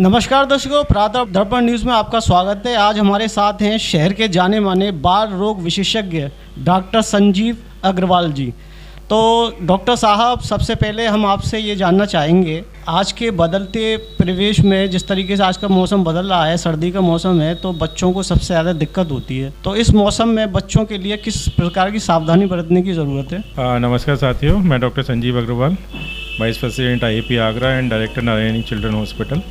नमस्कार दर्शकों, प्रातः दर्पण न्यूज़ में आपका स्वागत है। आज हमारे साथ हैं शहर के जाने माने बाल रोग विशेषज्ञ डॉक्टर संजीव अग्रवाल जी। तो डॉक्टर साहब, सबसे पहले हम आपसे ये जानना चाहेंगे, आज के बदलते परिवेश में जिस तरीके से आज का मौसम बदल रहा है, सर्दी का मौसम है, तो बच्चों को सबसे ज़्यादा दिक्कत होती है। तो इस मौसम में बच्चों के लिए किस प्रकार की सावधानी बरतने की ज़रूरत है? नमस्कार साथियों, मैं doctor Sanjeev Agarwal, vice president IAP Agra and director Narayani children hospital.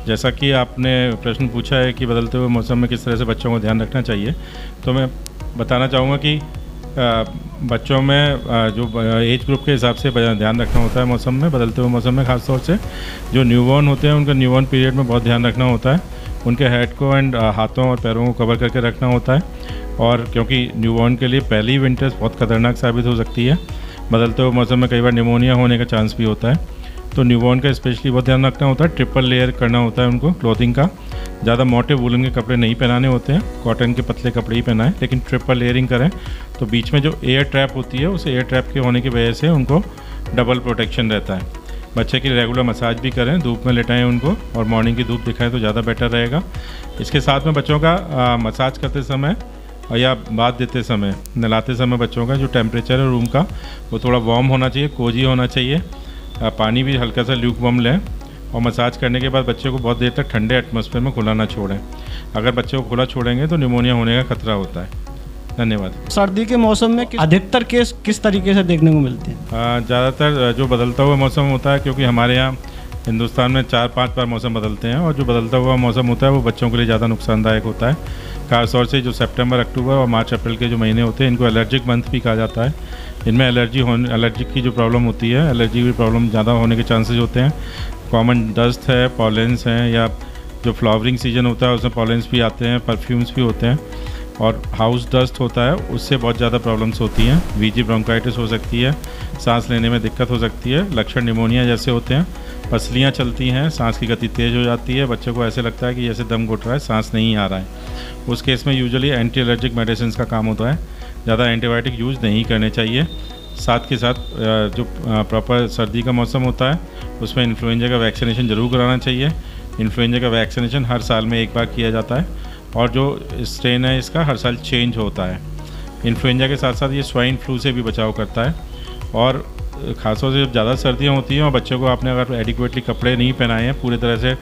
जैसा कि आपने प्रश्न पूछा है कि बदलते हुए मौसम में किस तरह से बच्चों को ध्यान रखना चाहिए, तो मैं बताना चाहूँगा कि बच्चों में जो एज ग्रुप के हिसाब से ध्यान रखना होता है मौसम में, बदलते हुए मौसम में ख़ास तौर से जो न्यूबॉर्न होते हैं उनका न्यूबॉर्न पीरियड में बहुत ध्यान रखना होता है। उनके हेड को एंड हाथों और पैरों को कवर करके रखना होता है, और क्योंकि न्यूबॉर्न के लिए पहली विंटर्स बहुत खतरनाक साबित हो सकती है। बदलते हुए मौसम में कई बार निमोनिया होने का चांस भी होता है, तो न्यूबॉर्न का स्पेशली बहुत ध्यान रखना होता है। ट्रिपल लेयर करना होता है उनको क्लोथिंग का। ज़्यादा मोटे वूलन के कपड़े नहीं पहनाने होते हैं, कॉटन के पतले कपड़े ही पहनाएं, लेकिन ट्रिपल लेयरिंग करें तो बीच में जो एयर ट्रैप होती है उस एयर ट्रैप के होने की वजह से उनको डबल प्रोटेक्शन रहता है। बच्चे की रेगुलर मसाज भी करें, धूप में लेटाएं उनको, और मॉर्निंग की धूप दिखाएं तो ज़्यादा बेटर रहेगा। इसके साथ में बच्चों का मसाज करते समय या बाथ देते समय, नहलाते समय बच्चों का जो टेम्परेचर है रूम का वो थोड़ा वार्म होना चाहिए, कोजी होना चाहिए। पानी भी हल्का सा ल्यूक वार्म लें, और मसाज करने के बाद बच्चे को बहुत देर तक ठंडे एटमॉस्फेयर में खुला ना छोड़ें। अगर बच्चे को खुला छोड़ेंगे तो निमोनिया होने का खतरा होता है। धन्यवाद। सर्दी के मौसम में अधिकतर केस किस तरीके से देखने को मिलते हैं? ज़्यादातर जो बदलता हुआ मौसम होता है, क्योंकि हमारे यहाँ हिंदुस्तान में 4-5 बार मौसम बदलते हैं, और जो बदलता हुआ मौसम होता है वो बच्चों के लिए ज़्यादा नुकसानदायक होता है। खास तौर से जो सितंबर, अक्टूबर और मार्च, अप्रैल के जो महीने होते हैं, इनको एलर्जिक मंथ भी कहा जाता है। इनमें एलर्जिक की जो प्रॉब्लम होती है, एलर्जी की प्रॉब्लम ज़्यादा होने के चांसेस होते हैं। कॉमन डस्ट है, पॉलेंस हैं, या जो फ्लावरिंग सीजन होता है उसमें पॉलेंस भी आते हैं, परफ्यूम्स भी होते हैं, और हाउस डस्ट होता है, उससे बहुत ज़्यादा प्रॉब्लम्स होती हैं। वीजी ब्रोंकाइटिस हो सकती है, सांस लेने में दिक्कत हो सकती है, लक्षण निमोनिया जैसे होते हैं, पसलियाँ चलती हैं, सांस की गति तेज़ हो जाती है, बच्चे को ऐसे लगता है कि जैसे दम घुट रहा है, सांस नहीं आ रहा है। उस केस में यूजुअली एंटी एलर्जिक मेडिसिन का काम होता है। ज़्यादा एंटीबायोटिक यूज़ नहीं करने चाहिए। साथ के साथ जो प्रॉपर सर्दी का मौसम होता है उसमें इन्फ्लुएंजा का वैक्सीनेशन ज़रूर कराना चाहिए। इन्फ्लुएंजा का वैक्सीनेशन हर साल में एक बार किया जाता है, और जो स्ट्रेन है इसका हर साल चेंज होता है। इन्फ्लुएंजा के साथ साथ ये स्वाइन फ्लू से भी बचाव करता है। और ख़ासतौर से जब ज़्यादा सर्दियाँ होती हैं और बच्चों को आपने अगर एडिक्वेटली कपड़े नहीं पहनाए हैं, पूरी तरह से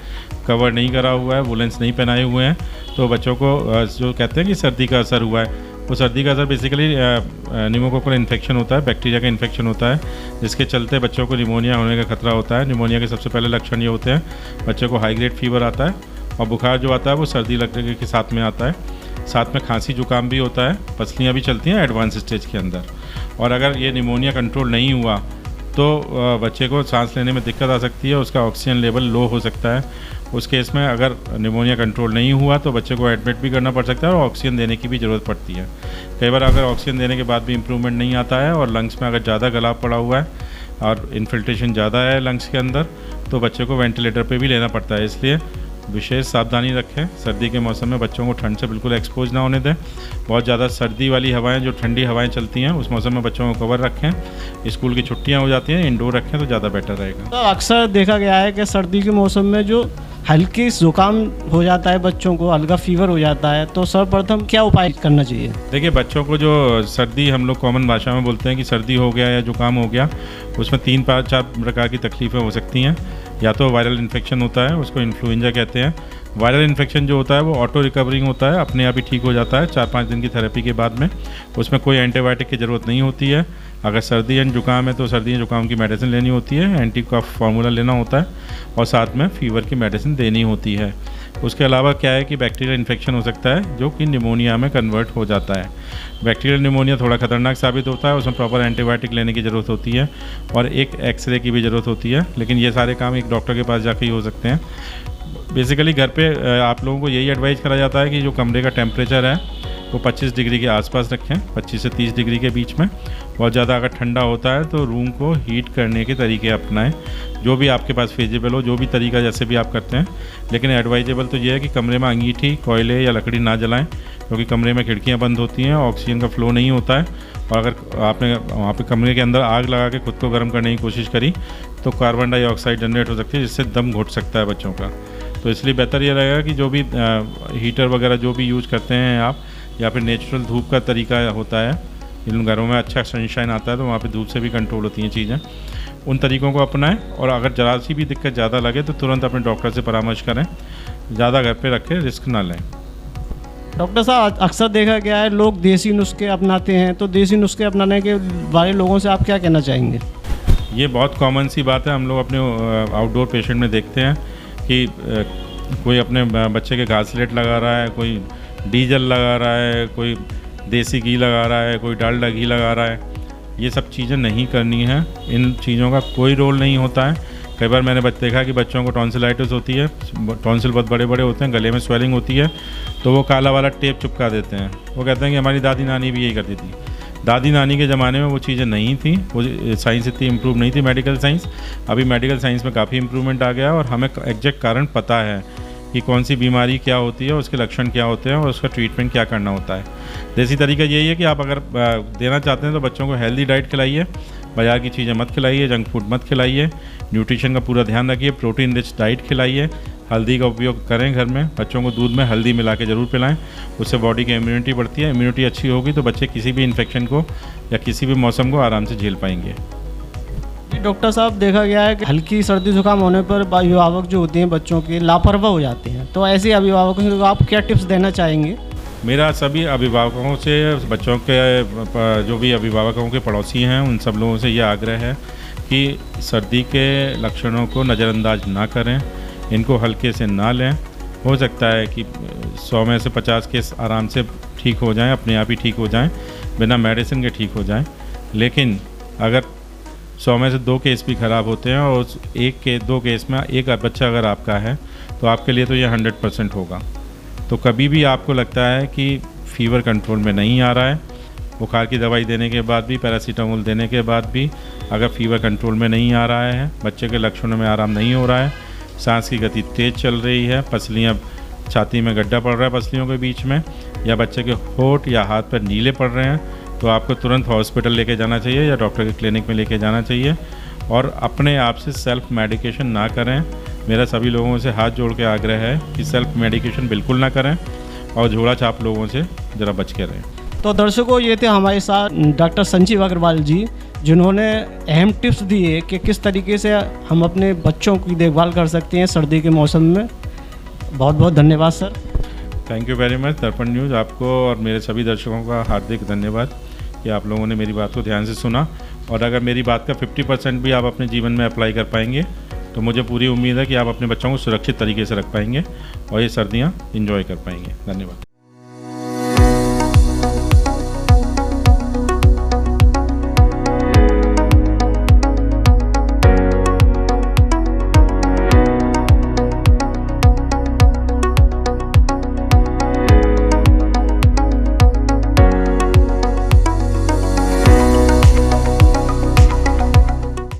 कवर नहीं करा हुआ है, वुलेंस नहीं पहनाए हुए हैं, तो बच्चों को जो कहते हैं कि सर्दी का असर हुआ है, वो सर्दी का असर बेसिकली निमोकोकल इन्फेक्शन होता है, बैक्टीरिया का इन्फेक्शन होता है, जिसके चलते बच्चों को निमोनिया होने का खतरा होता है। निमोनिया के सबसे पहले लक्षण ये होते हैं, बच्चे को हाई ग्रेड फीवर आता है, और बुखार जो आता है वो सर्दी लगने के साथ में आता है। साथ में खांसी जुकाम भी होता है, पसलियाँ भी चलती हैं एडवांस स्टेज के अंदर। और अगर ये निमोनिया कंट्रोल नहीं हुआ तो बच्चे को सांस लेने में दिक्कत आ सकती है, उसका ऑक्सीजन लेवल लो हो सकता है। उस केस में अगर निमोनिया कंट्रोल नहीं हुआ तो बच्चे को एडमिट भी करना पड़ सकता है, और ऑक्सीजन देने की भी ज़रूरत पड़ती है। कई बार अगर ऑक्सीजन देने के बाद भी इम्प्रूवमेंट नहीं आता है, और लंग्स में अगर ज़्यादा गलाव पड़ा हुआ है और इन्फिल्ट्रेशन ज़्यादा है लंग्स के अंदर, तो बच्चे को वेंटिलेटर पे भी लेना पड़ता है। इसलिए विशेष सावधानी रखें। सर्दी के मौसम में बच्चों को ठंड से बिल्कुल एक्सपोज ना होने दें। बहुत ज़्यादा सर्दी वाली हवाएं, जो ठंडी हवाएं चलती हैं, उस मौसम में बच्चों को कवर रखें। स्कूल की छुट्टियां हो जाती हैं, इंडोर रखें तो ज़्यादा बेटर रहेगा। तो अक्सर देखा गया है कि सर्दी के मौसम में जो हल्की जुकाम हो जाता है, बच्चों को हल्का फीवर हो जाता है, तो सर्वप्रथम क्या उपाय करना चाहिए? देखिए, बच्चों को जो सर्दी, हम लोग कॉमन भाषा में बोलते हैं कि सर्दी हो गया या जुकाम हो गया, उसमें 3-4 प्रकार की तकलीफ़ें हो सकती हैं। या तो वायरल इन्फेक्शन होता है, उसको इन्फ्लुएंजा कहते हैं। वायरल इन्फेक्शन जो होता है वो ऑटो रिकवरिंग होता है, अपने आप ही ठीक हो जाता है 4-5 दिन की थेरेपी के बाद में। उसमें कोई एंटीबायोटिक की ज़रूरत नहीं होती है। अगर सर्दी एंड जुकाम है तो सर्दी एंड जुकाम की मेडिसिन लेनी होती है, एंटी कफ फार्मूला लेना होता है, और साथ में फीवर की मेडिसिन देनी होती है। उसके अलावा क्या है कि बैक्टीरियल इन्फेक्शन हो सकता है जो कि निमोनिया में कन्वर्ट हो जाता है। बैक्टीरियल निमोनिया थोड़ा खतरनाक साबित होता है, उसमें प्रॉपर एंटीबायोटिक लेने की ज़रूरत होती है, और एक एक्सरे की भी ज़रूरत होती है। लेकिन ये सारे काम एक डॉक्टर के पास जाके ही हो सकते हैं। बेसिकली घर पे आप लोगों को यही एडवाइस करा जाता है कि जो कमरे का टेम्परेचर है वो 25 डिग्री के आसपास रखें, 25 से 30 डिग्री के बीच में। बहुत ज़्यादा अगर ठंडा होता है तो रूम को हीट करने के तरीके अपनाएं, जो भी आपके पास फिजिबल हो, जो भी तरीका जैसे भी आप करते हैं। लेकिन एडवाइजेबल तो ये है कि कमरे में अंगीठी, कोयले या लकड़ी ना जलाएं, क्योंकि कमरे में खिड़कियां बंद होती हैं, ऑक्सीजन का फ्लो नहीं होता है, और अगर आपने वहाँ पे कमरे के अंदर आग लगा के खुद को गर्म करने की कोशिश करी तो कार्बन डाइऑक्साइड जनरेट हो सकती है, जिससे दम घुट सकता है बच्चों का। तो इसलिए बेहतर ये रहेगा कि जो भी हीटर वगैरह जो भी यूज़ करते हैं आप, या फिर नेचुरल धूप का तरीका होता है, इन घरों में अच्छा सनशाइन आता है तो वहाँ पे धूप से भी कंट्रोल होती हैं चीज़ें, उन तरीकों को अपनाएं। और अगर जरा सी भी दिक्कत ज़्यादा लगे तो तुरंत अपने डॉक्टर से परामर्श करें, ज़्यादा घर पे रखें, रिस्क ना लें। डॉक्टर साहब, अक्सर देखा गया है लोग देसी नुस्खे अपनाते हैं, तो देसी नुस्खे अपनाने के वाले लोगों से आप क्या कहना चाहेंगे? ये बहुत कॉमन सी बात है, हम लोग अपने आउटडोर पेशेंट में देखते हैं कि कोई अपने बच्चे के घासलेट लगा रहा है, कोई डीजल लगा रहा है, कोई देसी घी लगा रहा है, कोई डालडा घी लगा रहा है। ये सब चीज़ें नहीं करनी है, इन चीज़ों का कोई रोल नहीं होता है। कई बार मैंने देखा कि बच्चों को टॉन्सिलाइटिस होती है, टॉन्सिल बहुत बड़े बड़े होते हैं, गले में स्वेलिंग होती है, तो वो काला वाला टेप चिपका देते हैं। वो कहते हैं कि हमारी दादी नानी भी यही करती थी। दादी नानी के ज़माने में वो चीज़ें नहीं थी, वो साइंस इतनी इम्प्रूव नहीं थी, मेडिकल साइंस। अभी मेडिकल साइंस में काफ़ी इम्प्रूवमेंट आ गया और हमें एग्जैक्ट कारण पता है कि कौन सी बीमारी क्या होती है, उसके लक्षण क्या होते हैं और उसका ट्रीटमेंट क्या करना होता है। देसी तरीका यही है कि आप अगर देना चाहते हैं तो बच्चों को हेल्दी डाइट खिलाइए, बाजार की चीज़ें मत खिलाइए, जंक फूड मत खिलाइए, न्यूट्रिशन का पूरा ध्यान रखिए, प्रोटीन रिच डाइट खिलाइए, हल्दी का उपयोग करें घर में, बच्चों को दूध में हल्दी मिला के ज़रूर पिलाएं, उससे बॉडी की इम्यूनिटी बढ़ती है। इम्यूनिटी अच्छी होगी तो बच्चे किसी भी इन्फेक्शन को या किसी भी मौसम को आराम से झेल पाएंगे। डॉक्टर साहब, देखा गया है कि हल्की सर्दी जुकाम होने पर अभिभावक जो होते हैं बच्चों के लापरवाह हो जाते हैं, तो ऐसे अभिभावकों को आप क्या टिप्स देना चाहेंगे? मेरा सभी अभिभावकों से, बच्चों के जो भी अभिभावकों के पड़ोसी हैं, उन सब लोगों से यह आग्रह है कि सर्दी के लक्षणों को नज़रअंदाज ना करें, इनको हल्के से ना लें। हो सकता है कि 100 में से 50 केस आराम से ठीक हो जाएं, अपने आप ही ठीक हो जाएं, बिना मेडिसिन के ठीक हो जाएं। लेकिन अगर 100 में से 2 केस भी ख़राब होते हैं और 2 केस में एक बच्चा अगर आपका है तो आपके लिए तो ये 100% होगा। तो कभी भी आपको लगता है कि फीवर कंट्रोल में नहीं आ रहा है, बुखार की दवाई देने के बाद भी, पैरासीटामोल देने के बाद भी अगर फीवर कंट्रोल में नहीं आ रहा है, बच्चे के लक्षणों में आराम नहीं हो रहा है, सांस की गति तेज़ चल रही है, पसलियाँ, छाती में गड्ढा पड़ रहा है पसलियों के बीच में, या बच्चे के होंठ या हाथ पर नीले पड़ रहे हैं, तो आपको तुरंत हॉस्पिटल लेके जाना चाहिए या डॉक्टर के क्लिनिक में लेके जाना चाहिए। और अपने आप से सेल्फ मेडिकेशन ना करें। मेरा सभी लोगों से हाथ जोड़ के आग्रह है कि सेल्फ मेडिकेशन बिल्कुल ना करें और झोला छाप लोगों से ज़रा बच के रहें। तो दर्शकों, ये थे हमारे साथ डॉक्टर संजीव अग्रवाल जी, जिन्होंने अहम टिप्स दिए कि किस तरीके से हम अपने बच्चों की देखभाल कर सकते हैं सर्दी के मौसम में। बहुत बहुत धन्यवाद sir. Thank you very much. दर्पण न्यूज़ आपको और मेरे सभी दर्शकों का हार्दिक धन्यवाद कि आप लोगों ने मेरी बात को ध्यान से सुना, और अगर मेरी बात का 50% भी आप अपने जीवन में अप्लाई कर पाएंगे तो मुझे पूरी उम्मीद है कि आप अपने बच्चों को सुरक्षित तरीके से रख पाएंगे और ये सर्दियाँ एंजॉय कर पाएंगे। धन्यवाद।